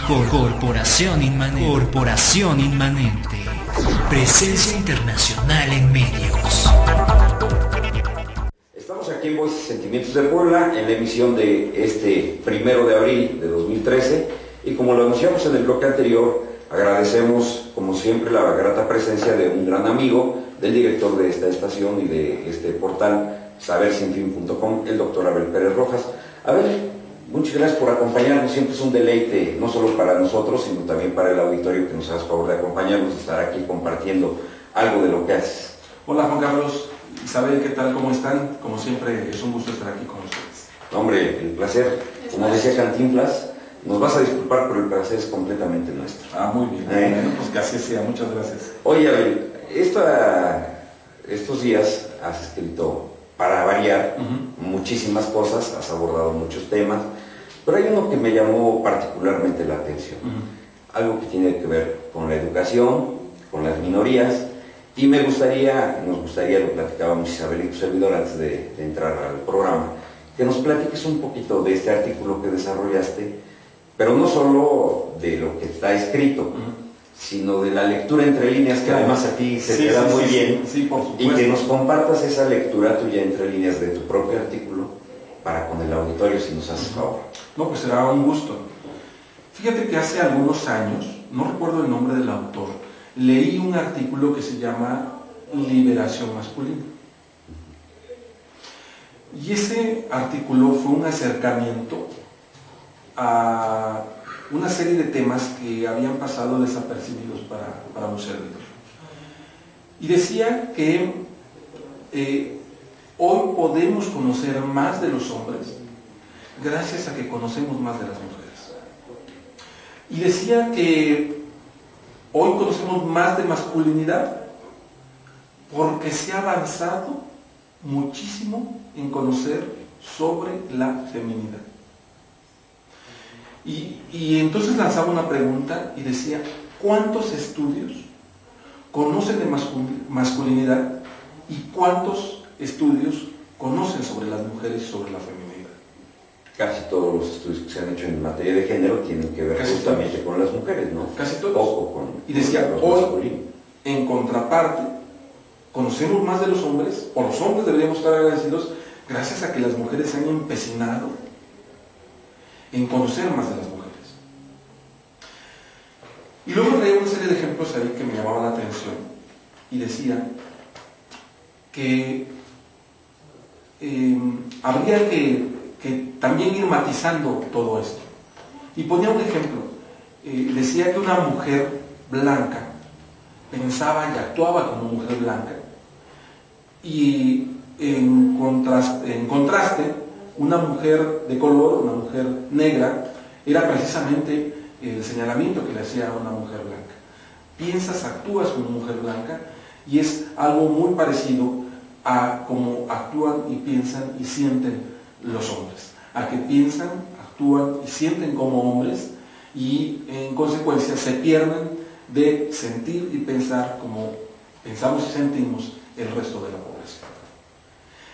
Corporación Inmanente. Corporación Inmanente. Presencia internacional en medios. Estamos aquí en Voces y Sentimientos de Puebla, en la emisión de este 1 de abril de 2013, y como lo anunciamos en el bloque anterior, agradecemos como siempre la grata presencia de un gran amigo, del director de esta estación y de este portal, sabersinfin.com, el doctor Abel Pérez Rojas. Abel, muchas gracias por acompañarnos, siempre es un deleite, no solo para nosotros, sino también para el auditorio, que nos hagas favor de acompañarnos, de estar aquí compartiendo algo de lo que haces. Hola Juan Carlos, Isabel, ¿qué tal? ¿Cómo están? Como siempre, es un gusto estar aquí con ustedes. Hombre, el placer, como decía Cantinflas, nos vas a disculpar, pero el placer es completamente nuestro. Muy bien, bueno, pues que así sea, muchas gracias. Oye, Abel, estos días has escrito, para variar, muchísimas cosas, has abordado muchos temas, pero hay uno que me llamó particularmente la atención, algo que tiene que ver con la educación, con las minorías, y nos gustaría, lo platicábamos Isabel y tu servidor antes de entrar al programa, que nos platiques un poquito de este artículo que desarrollaste, pero no solo de lo que está escrito, sino de la lectura entre líneas, que además a ti se te da muy bien, por supuesto. Y que nos compartas esa lectura tuya entre líneas de tu propio artículo para con el auditorio, si nos haces favor. No, pues será un gusto. Fíjate que hace algunos años, no recuerdo el nombre del autor, leí un artículo que se llama Liberación Masculina. Y ese artículo fue un acercamiento a una serie de temas que habían pasado desapercibidos para un servidor. Y decía que hoy podemos conocer más de los hombres gracias a que conocemos más de las mujeres. Y decía que hoy conocemos más de masculinidad porque se ha avanzado muchísimo en conocer sobre la feminidad. Y entonces lanzaba una pregunta y decía, ¿cuántos estudios conocen de masculinidad y cuántos estudios conocen sobre las mujeres y sobre la feminidad? Casi todos los estudios que se han hecho en materia de género tienen que ver justamente con las mujeres, ¿no? Casi todos. Poco con y decía, los hoy, masculinos. En contraparte, conocemos más de los hombres, o los hombres deberíamos estar agradecidos, gracias a que las mujeres se han empecinado en conocer más de las mujeres. Y luego leí una serie de ejemplos ahí que me llamaban la atención y decía que habría que también ir matizando todo esto. Y ponía un ejemplo, decía que una mujer blanca pensaba y actuaba como mujer blanca, y en contraste, una mujer de color, una mujer negra, era precisamente el señalamiento que le hacía a una mujer blanca. Piensas, actúas como mujer blanca, y es algo muy parecido a cómo actúan y piensan y sienten los hombres, a que piensan, actúan y sienten como hombres, y en consecuencia se pierden de sentir y pensar como pensamos y sentimos el resto de la población.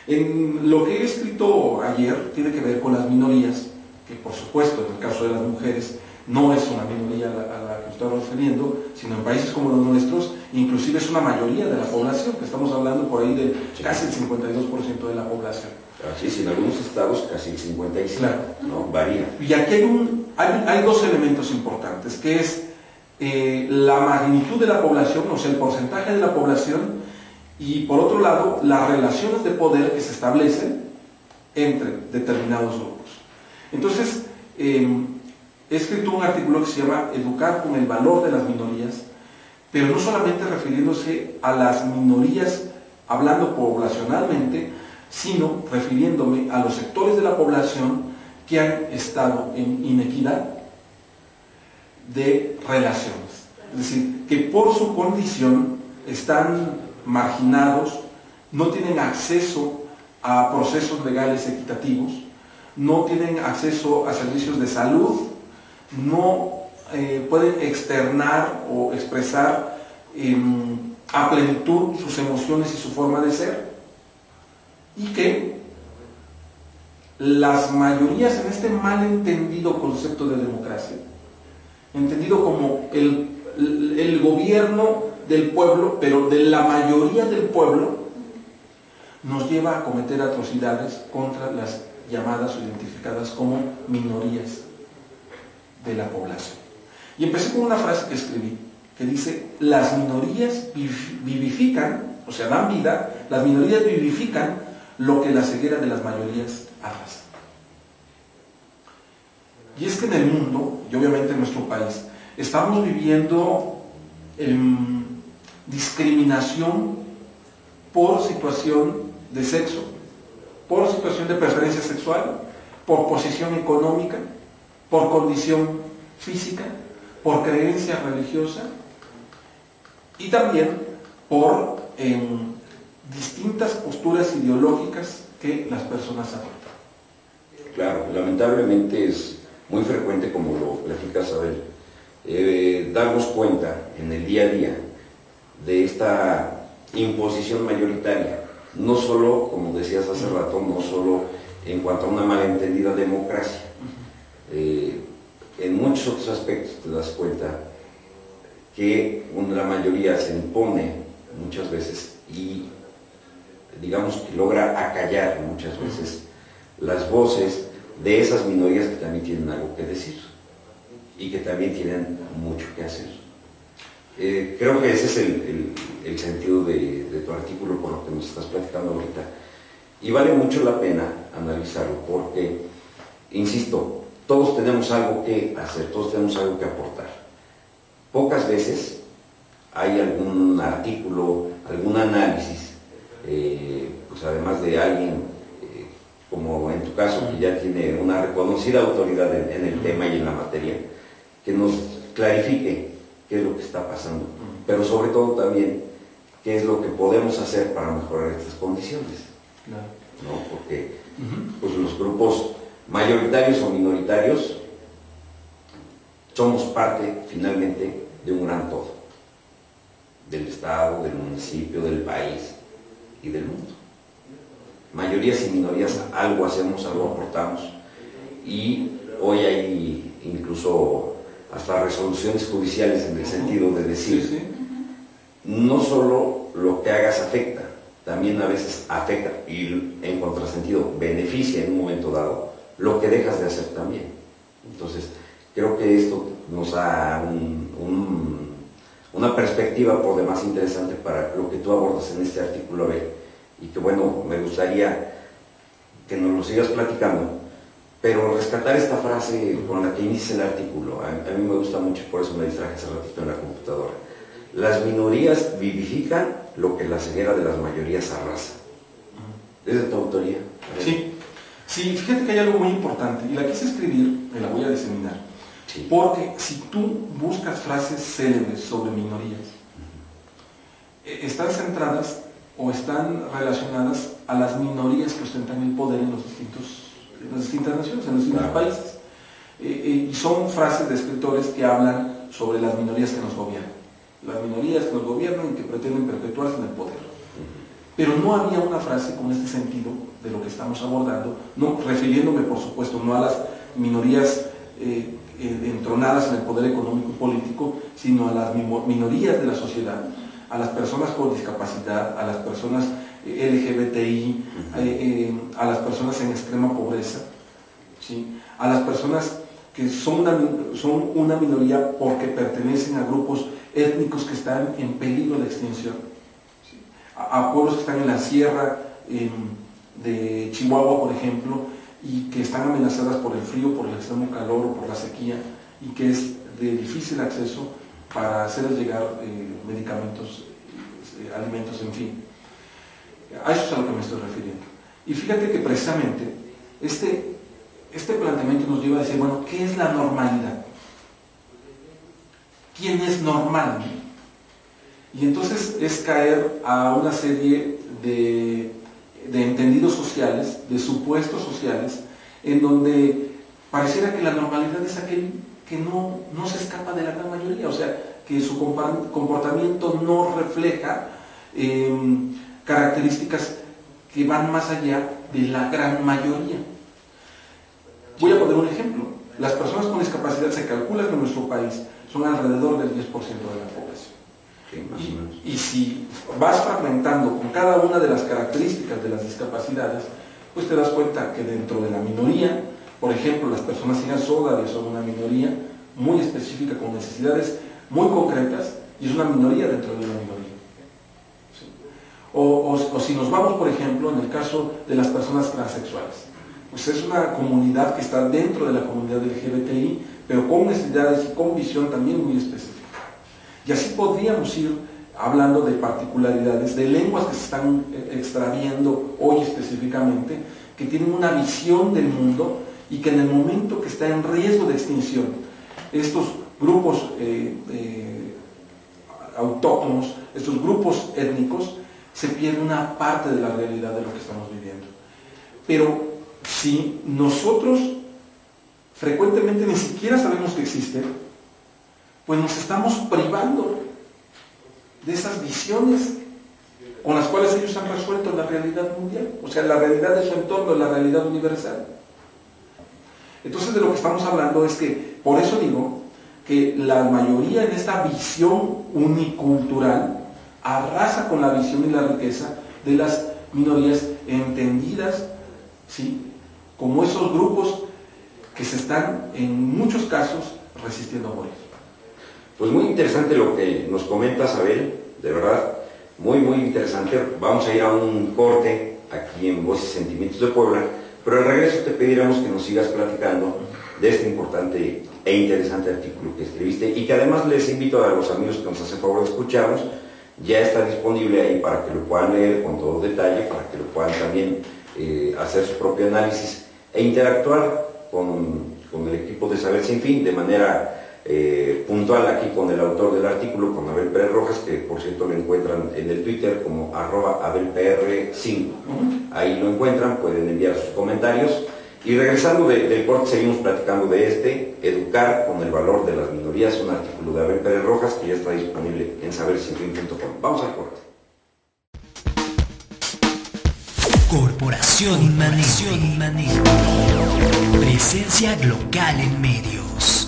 En lo que he escrito ayer tiene que ver con las minorías, que por supuesto en el caso de las mujeres no es una minoría a la que estamos refiriendo, sino en países como los nuestros, inclusive es una mayoría de la población, que estamos hablando por ahí de casi el 52% de la población. Así es, en algunos estados casi el 55%, claro. ¿No? Varía. Y aquí hay dos elementos importantes, que es la magnitud de la población, o sea, el porcentaje de la población, y por otro lado, las relaciones de poder que se establecen entre determinados grupos. Entonces, he escrito un artículo que se llama Educar con el valor de las minorías, pero no solamente refiriéndose a las minorías, hablando poblacionalmente, sino refiriéndome a los sectores de la población que han estado en inequidad de relaciones. Es decir, que por su condición están marginados, no tienen acceso a procesos legales equitativos, no tienen acceso a servicios de salud, no pueden externar o expresar a plenitud sus emociones y su forma de ser, y que las mayorías en este malentendido concepto de democracia entendido como el gobierno del pueblo, pero de la mayoría del pueblo, nos lleva a cometer atrocidades contra las llamadas o identificadas como minorías de la población. Y empecé con una frase que escribí, que dice: las minorías vivifican, o sea, dan vida, las minorías vivifican lo que la ceguera de las mayorías arrasa. Y es que en el mundo, y obviamente en nuestro país, estamos viviendo discriminación por situación de sexo, por situación de preferencia sexual, por posición económica, por condición física, por creencia religiosa y también por distintas posturas ideológicas que las personas adoptan. Claro, lamentablemente es muy frecuente, como lo platica Abel, darnos cuenta en el día a día de esta imposición mayoritaria, no solo, como decías hace rato, no solo en cuanto a una malentendida democracia. En muchos otros aspectos te das cuenta que la mayoría se impone muchas veces y digamos que logra acallar muchas veces las voces de esas minorías que también tienen algo que decir y que también tienen mucho que hacer. Creo que ese es el sentido de tu artículo, por lo que nos estás platicando ahorita, y vale mucho la pena analizarlo porque, insisto, todos tenemos algo que hacer, todos tenemos algo que aportar. Pocas veces hay algún artículo, algún análisis, pues además de alguien, como en tu caso, que ya tiene una reconocida autoridad en el tema y en la materia, que nos clarifique qué es lo que está pasando, pero sobre todo también qué es lo que podemos hacer para mejorar estas condiciones. Claro. ¿No? Porque pues, los grupos mayoritarios o minoritarios somos parte finalmente de un gran todo, del Estado, del municipio, del país y del mundo. Mayorías y minorías algo hacemos, algo aportamos, y hoy hay incluso hasta resoluciones judiciales en el sentido de decir, no solo lo que hagas afecta, también a veces afecta y en contrasentido beneficia en un momento dado lo que dejas de hacer también. Entonces creo que esto nos da una perspectiva por demás interesante para lo que tú abordas en este artículo, Abel, y que bueno, me gustaría que nos lo sigas platicando, pero rescatar esta frase con la que inicia el artículo. A mí me gusta mucho, por eso me distraje hace ratito en la computadora. Las minorías vivifican lo que la ceguera de las mayorías arrasa. ¿Es de tu autoría? Sí, fíjate que hay algo muy importante, y la quise escribir, me la voy a diseminar, porque si tú buscas frases célebres sobre minorías, están centradas o están relacionadas a las minorías que ostentan el poder en las distintas naciones, en los distintos países. Y son frases de escritores que hablan sobre las minorías que nos gobiernan. Las minorías que nos gobiernan y que pretenden perpetuarse en el poder. Pero no había una frase con este sentido de lo que estamos abordando, no, refiriéndome por supuesto no a las minorías entronadas en el poder económico y político, sino a las minorías de la sociedad, a las personas con discapacidad, a las personas LGBTI, a las personas en extrema pobreza, ¿sí? A las personas que son una minoría porque pertenecen a grupos étnicos que están en peligro de extinción, ¿sí? A pueblos que están en la sierra de Chihuahua, por ejemplo, y que están amenazadas por el frío, por el extremo calor o por la sequía, y que es de difícil acceso para hacerles llegar medicamentos, alimentos, en fin. A eso es a lo que me estoy refiriendo. Y fíjate que precisamente este planteamiento nos lleva a decir, bueno, ¿qué es la normalidad? ¿Quién es normal? Y entonces es caer a una serie de entendidos sociales, de supuestos sociales, en donde pareciera que la normalidad es aquel que no se escapa de la gran mayoría, o sea, que su comportamiento no refleja características que van más allá de la gran mayoría. Voy a poner un ejemplo. Las personas con discapacidad se calcula que en nuestro país son alrededor del 10% de la población. Sí, más o menos. Y si vas fragmentando con cada una de las características de las discapacidades, pues te das cuenta que dentro de la minoría, por ejemplo, las personas ciegas sordas son una minoría muy específica con necesidades muy concretas y es una minoría dentro de una minoría. ¿Sí? O si nos vamos, por ejemplo, en el caso de las personas transexuales, pues es una comunidad que está dentro de la comunidad LGBTI, pero con necesidades y con visión también muy específica. Y así podríamos ir hablando de particularidades, de lenguas que se están extraviendo hoy específicamente, que tienen una visión del mundo y que en el momento que está en riesgo de extinción, estos grupos autóctonos, estos grupos étnicos, se pierde una parte de la realidad de lo que estamos viviendo. Pero si nosotros frecuentemente ni siquiera sabemos que existen, pues nos estamos privando de esas visiones con las cuales ellos han resuelto la realidad mundial, o sea, la realidad de su entorno, la realidad universal. Entonces de lo que estamos hablando es que, por eso digo, que la mayoría en esta visión unicultural arrasa con la visión y la riqueza de las minorías entendidas, ¿sí?, como esos grupos que se están en muchos casos resistiendo a morir. Pues muy interesante lo que nos comentas, Abel, de verdad, muy interesante. Vamos a ir a un corte aquí en Voces y Sentimientos de Puebla, pero al regreso te pediremos que nos sigas platicando de este importante e interesante artículo que escribiste y que además les invito a los amigos que nos hacen favor de escucharnos, ya está disponible ahí para que lo puedan leer con todo detalle, para que lo puedan también hacer su propio análisis e interactuar con el equipo de Saber Sin Fin de manera puntual aquí con el autor del artículo, con Abel Pérez Rojas, que por cierto lo encuentran en el Twitter como @AbelPR5. Ahí lo encuentran, pueden enviar sus comentarios. Y regresando del corte, seguimos platicando de Educar con el valor de las minorías, un artículo de Abel Pérez Rojas que ya está disponible en sabersinfin.com. Vamos al corte. Corporación Inmanente. Presencia local en medios.